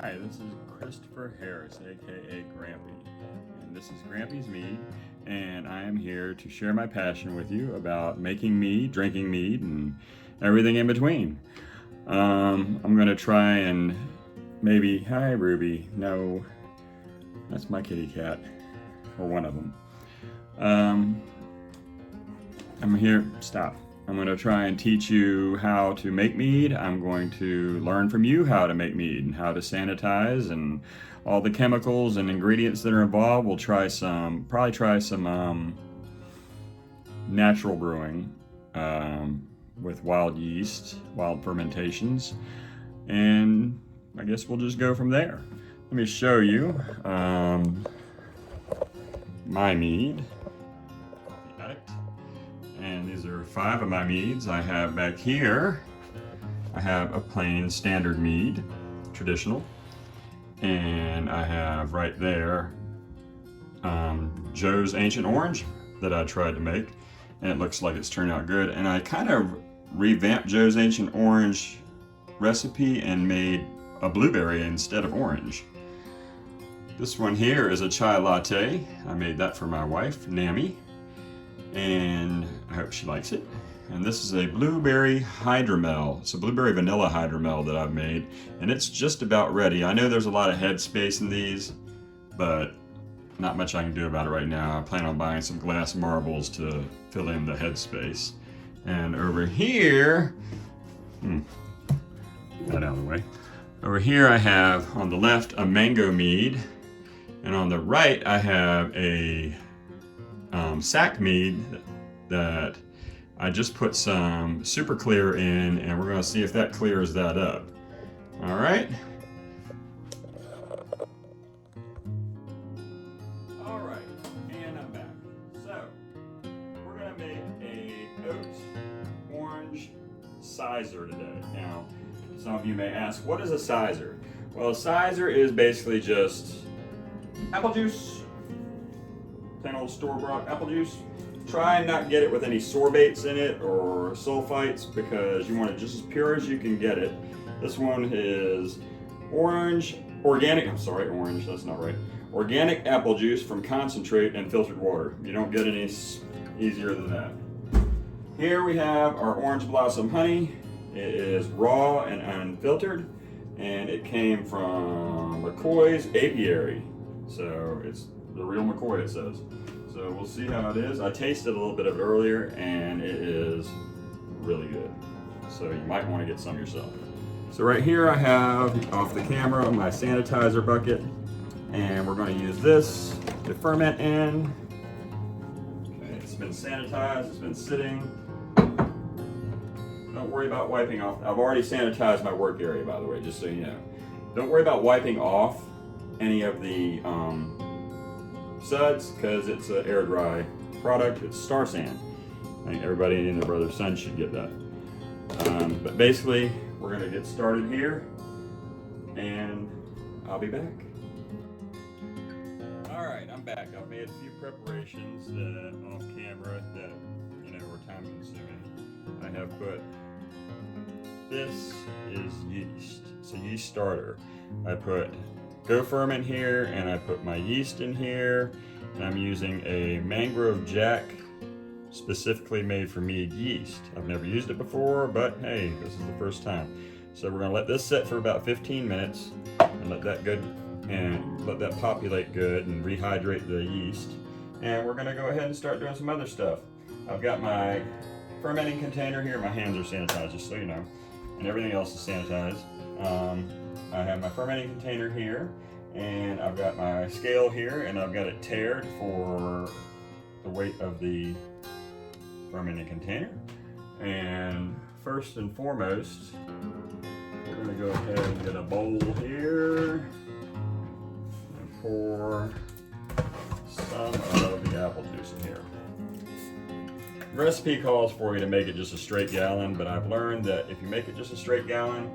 Hi, this is Christopher Harris, aka Grampy, and this is Grampy's Mead, and I am here to share my passion with you about making mead, drinking mead, and everything in between. I'm gonna try and maybe, hi Ruby, no, that's my kitty cat, or one of them. I'm here, stop. I'm going to try and teach you how to make mead. I'm going to learn from you how to make mead and how to sanitize and all the chemicals and ingredients that are involved. We'll probably try some natural brewing with wild yeast, wild fermentations, and I guess we'll just go from there. Let me show you my mead. And these are 5 of my meads. I have back here, I have a plain standard mead, traditional. And I have right there Joe's Ancient Orange that I tried to make. And it looks like it's turned out good. And I kind of revamped Joe's Ancient Orange recipe and made a blueberry instead of orange. This one here is a chai latte. I made that for my wife, Nami. And I hope she likes it. And this is a blueberry hydromel. It's a blueberry vanilla hydromel that I've made, and it's just about ready. I know there's a lot of head space in these, but not much I can do about it right now. I plan on buying some glass marbles to fill in the head space. And over here, that out of the way. Over here I have, on the left, a mango mead, and on the right I have a sack mead that I just put some super clear in, and we're going to see if that clears that up. All right. All right, and I'm back. So we're going to make a oat orange Cyser today. Now, some of you may ask, what is a Cyser? Well, a Cyser is basically just apple juice. Plain old store-bought apple juice. Try and not get it with any sorbates in it or sulfites because you want it just as pure as you can get it. This one is orange, that's not right. Organic apple juice from concentrate and filtered water. You don't get any easier than that. Here we have our orange blossom honey. It is raw and unfiltered, and it came from McCoy's apiary. So it's the real McCoy, it says. So we'll see how it is. I tasted a little bit of it earlier, and it is really good. So you might want to get some yourself. So right here I have, off the camera, my sanitizer bucket, and we're going to use this to ferment in. Okay, it's been sanitized, it's been sitting. Don't worry about wiping off. I've already sanitized my work area, by the way, just so you know. Don't worry about wiping off any of the suds, because it's an air dry product. It's Star San. I think everybody and their brother's son should get that. But basically, we're going to get started here, and I'll be back. All right, I'm back. I've made a few preparations off camera that were time consuming. I have put, this is yeast. It's a yeast starter. I put Go Ferment here, and I put my yeast in here, and I'm using a Mangrove Jack specifically made for Mead yeast. I've never used it before, but hey, this is the first time. So we're gonna let this sit for about 15 minutes and let that populate good and rehydrate the yeast. And we're gonna go ahead and start doing some other stuff. I've got my fermenting container here. My hands are sanitized, just so you know, and everything else is sanitized. I have my fermenting container here, and I've got my scale here, and I've got it tared for the weight of the fermenting container. And first and foremost, we're going to go ahead and get a bowl here and pour some of the apple juice in here. The recipe calls for you to make it just a straight gallon, but I've learned that if you make it just a straight gallon,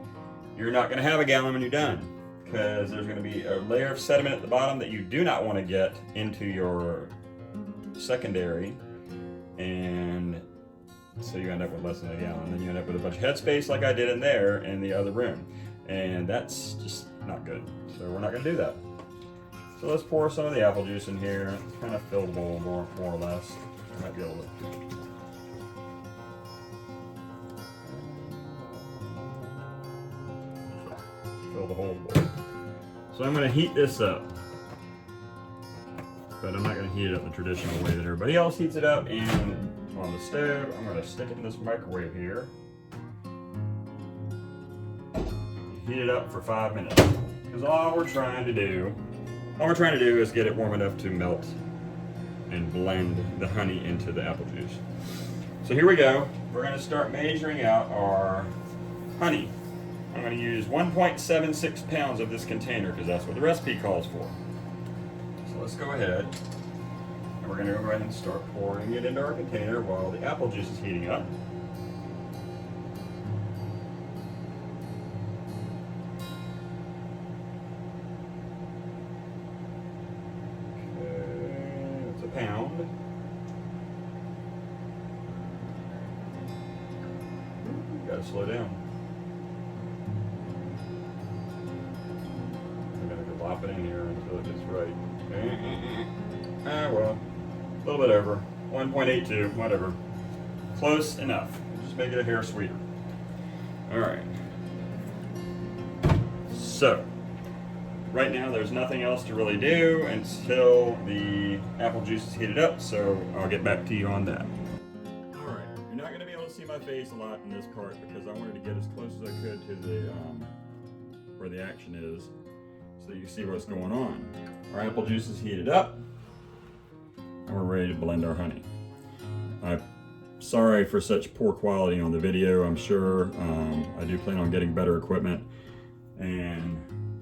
you're not going to have a gallon when you're done, because there's going to be a layer of sediment at the bottom that you do not want to get into your secondary, and so you end up with less than a gallon. Then you end up with a bunch of headspace like I did in there in the other room. and that's just not good. So we're not going to do that. So let's pour some of the apple juice in here, kind of fill the bowl more or less. I might be able to. Fill the whole bowl. So I'm going to heat this up. But I'm not going to heat it up the traditional way that everybody else heats it up. And on the stove, I'm going to stick it in this microwave here. Heat it up for 5 minutes. Because all we're trying to do is get it warm enough to melt and blend the honey into the apple juice. So here we go. We're going to start measuring out our honey. I'm going to use 1.76 pounds of this container because that's what the recipe calls for. So let's go ahead, and we're going to go ahead and start pouring it into our container while the apple juice is heating up. Okay, that's a pound. You gotta slow down. I'm gonna go lop it in here until it gets right. Well, a little bit over. 1.82, whatever. Close enough. Just make it a hair sweeter. Alright. So, right now there's nothing else to really do until the apple juice is heated up, so I'll get back to you on that. Alright, you're not going to be able to see my face a lot in this part because I wanted to get as close as I could to the where the action is so you see what's going on. Our apple juice is heated up and we're ready to blend our honey. I'm sorry for such poor quality on the video. I'm sure I do plan on getting better equipment and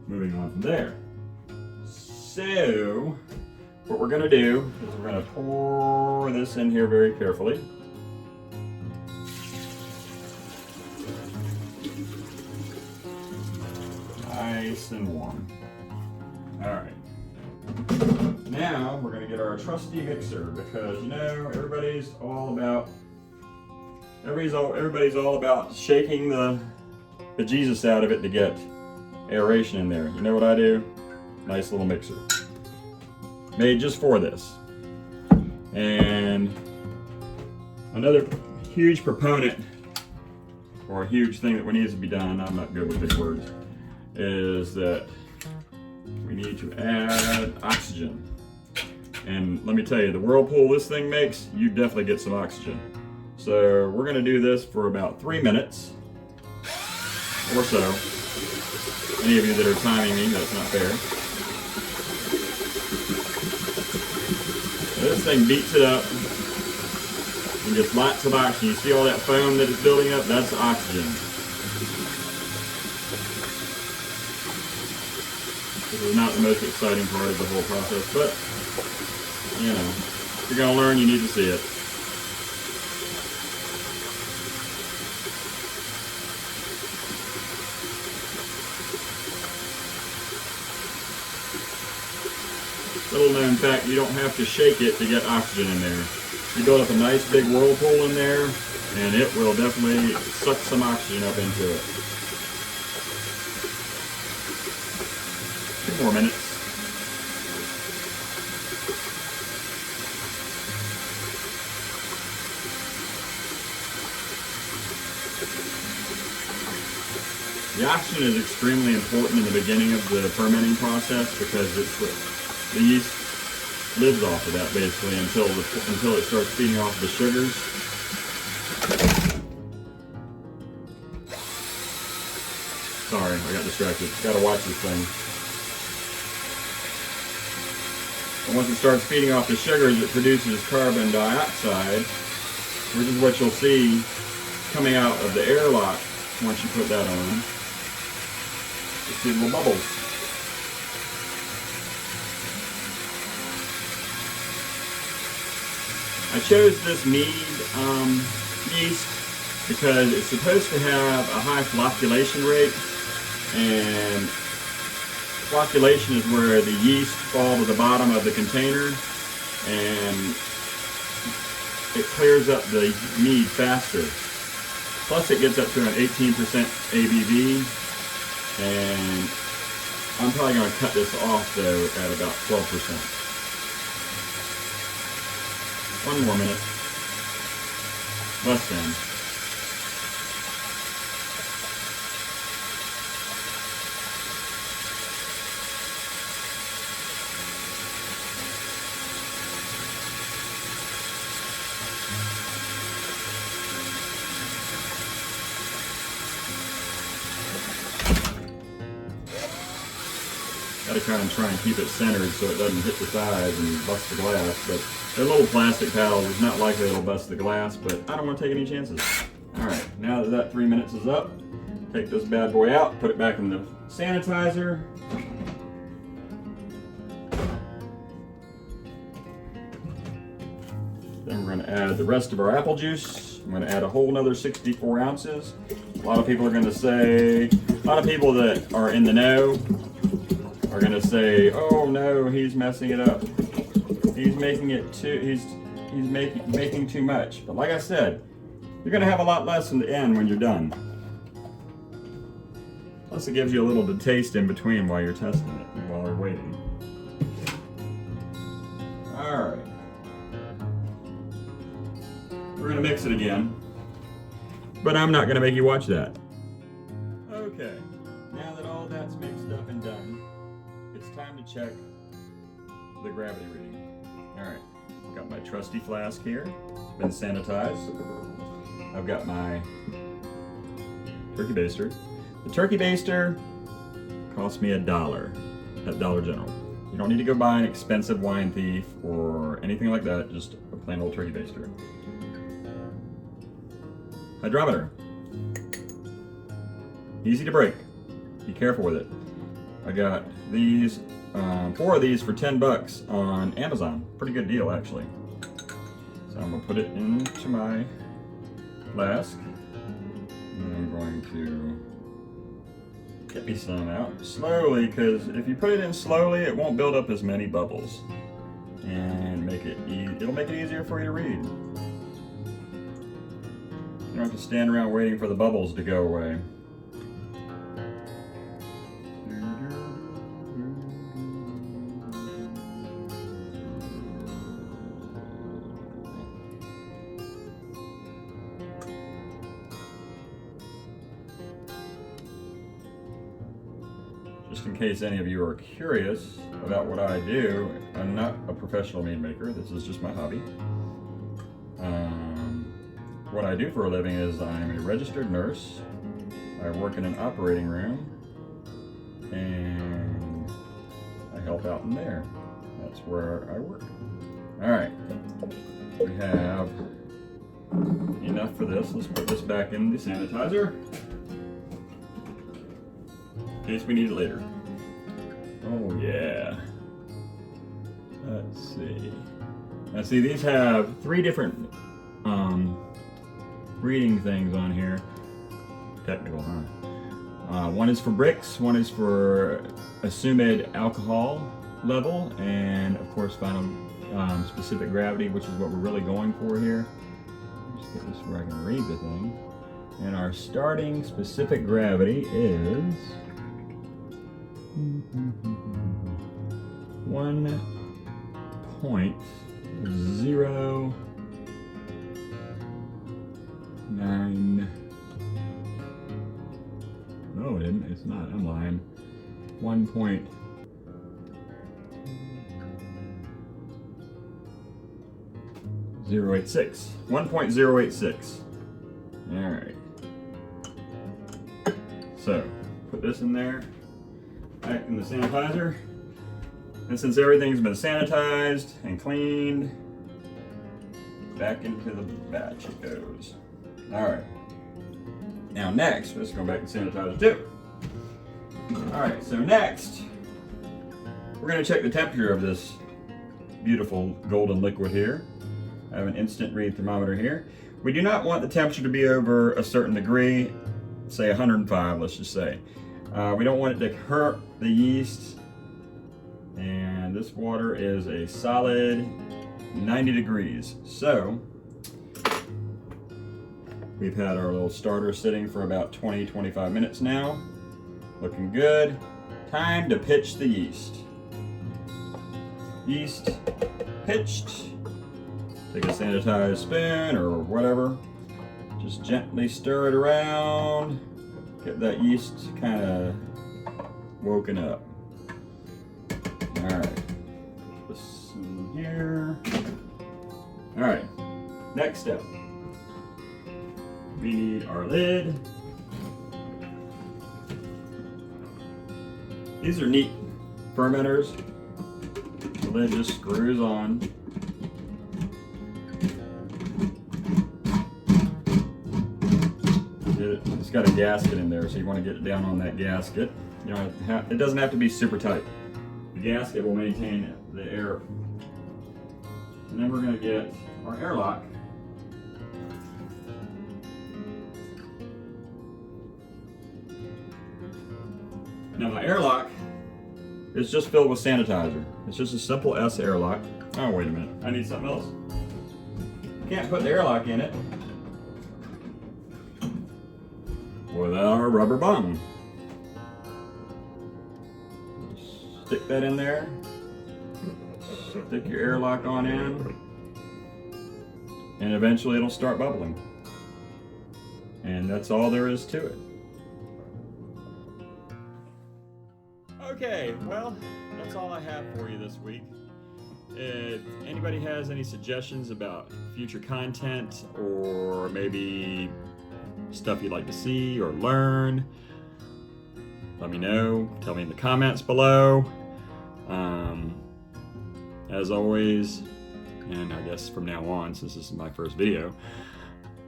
moving on from there. So what we're going to do is we're going to pour this in here very carefully. Nice and warm. All right. Now we're going to get our trusty mixer because you know everybody's all about shaking the bejesus out of it to get aeration in there. You know what I do? Nice little mixer. Made just for this. And another huge proponent, or a huge thing that needs to be done, I'm not good with big words, is that we need to add oxygen. And let me tell you, the whirlpool this thing makes, you definitely get some oxygen. So we're going to do this for about 3 minutes or so. Any of you that are timing me, that's not fair. This thing beats it up and gets lots of oxygen. You see all that foam that is building up? That's oxygen. This is not the most exciting part of the whole process, but you know, if you're going to learn, you need to see it. Little known fact, you don't have to shake it to get oxygen in there. You build up a nice big whirlpool in there, and it will definitely suck some oxygen up into it. 2 more minutes. The oxygen is extremely important in the beginning of the fermenting process because it's what the yeast lives off of that basically until it starts feeding off the sugars. Sorry, I got distracted. Gotta watch this thing. And once it starts feeding off the sugars, it produces carbon dioxide, which is what you'll see coming out of the airlock once you put that on. You see little bubbles. I chose this Mead yeast because it's supposed to have a high flocculation rate, and flocculation is where the yeast fall to the bottom of the container and it clears up the mead faster. Plus it gets up to an 18% ABV, And I'm probably going to cut this off though at about 12%. One more minute. Less than. Gotta kind of try and keep it centered so it doesn't hit the sides and bust the glass, but they're little plastic paddles. It's not likely it'll bust the glass, but I don't want to take any chances. All right, now that 3 minutes is up, take this bad boy out, put it back in the sanitizer. Then we're gonna add the rest of our apple juice. I'm gonna add a whole another 64 ounces. A lot of people are gonna say, a lot of people that are in the know are gonna say, oh no, he's messing it up. He's making it too, he's making too much. But like I said, you're gonna have a lot less in the end when you're done. Plus it gives you a little bit of taste in between while you're testing it, while we're waiting. All right. We're gonna mix it again, but I'm not gonna make you watch that. Okay, now that all that's mixed up and done, it's time to check the gravity reading. All right, I've got my trusty flask here, been sanitized. I've got my turkey baster. The turkey baster cost me $1 at Dollar General. You don't need to go buy an expensive Wine Thief or anything like that, just a plain old turkey baster. Hydrometer. Easy to break. Be careful with it. I got these, 4 of these for $10 on Amazon. Pretty good deal, actually. So I'm gonna put it into my flask. And I'm going to get me some out slowly, because if you put it in slowly, it won't build up as many bubbles, and it'll make it easier for you to read. You don't have to stand around waiting for the bubbles to go away. Just in case any of you are curious about what I do, I'm not a professional mead maker. This is just my hobby. What I do for a living is I'm a registered nurse. I work in an operating room, and I help out in there. That's where I work. All right, we have enough for this. Let's put this back in the sanitizer in case we need it later. Oh yeah. Let's see. Now see, these have 3 different reading things on here. Technical, huh? One is for bricks, one is for assumed alcohol level, and of course final specific gravity, which is what we're really going for here. Just get this where I can read the thing. And our starting specific gravity is 1.09. No, it's not. I'm lying. 1.086. 1.086. All right. So put this in there, back in the sanitizer. And since everything's been sanitized and cleaned, back into the batch it goes. All right. Now next, let's go back and sanitizer too. All right, so next, we're gonna check the temperature of this beautiful golden liquid here. I have an instant read thermometer here. We do not want the temperature to be over a certain degree, say 105, let's just say. We don't want it to hurt the yeast. And this water is a solid 90 degrees. So, we've had our little starter sitting for about 20-25 minutes now. Looking good. Time to pitch the yeast. Yeast pitched. Take a sanitized spoon or whatever. Just gently stir it around. Get that yeast kind of woken up. Alright. Put this in here. Alright. Next step. We need our lid. These are neat fermenters. The lid just screws on. It's got a gasket in there, so you want to get it down on that gasket. You know, it doesn't have to be super tight. The gasket will maintain the air. And then we're going to get our airlock. Now my airlock is just filled with sanitizer. It's just a simple S airlock. Oh, wait a minute. I need something else. Can't put the airlock in it without a rubber bung. Stick that in there. Stick your airlock on in. And eventually it'll start bubbling. And that's all there is to it. Okay, well, that's all I have for you this week. If anybody has any suggestions about future content or maybe stuff you'd like to see or learn, let me know. Tell me in the comments below. As always, and I guess from now on, since this is my first video,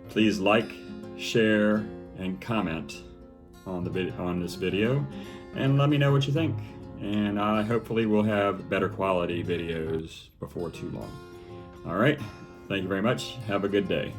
please like, share, and comment on this video, and let me know what you think. And I hopefully will have better quality videos before too long. All right, thank you very much. Have a good day.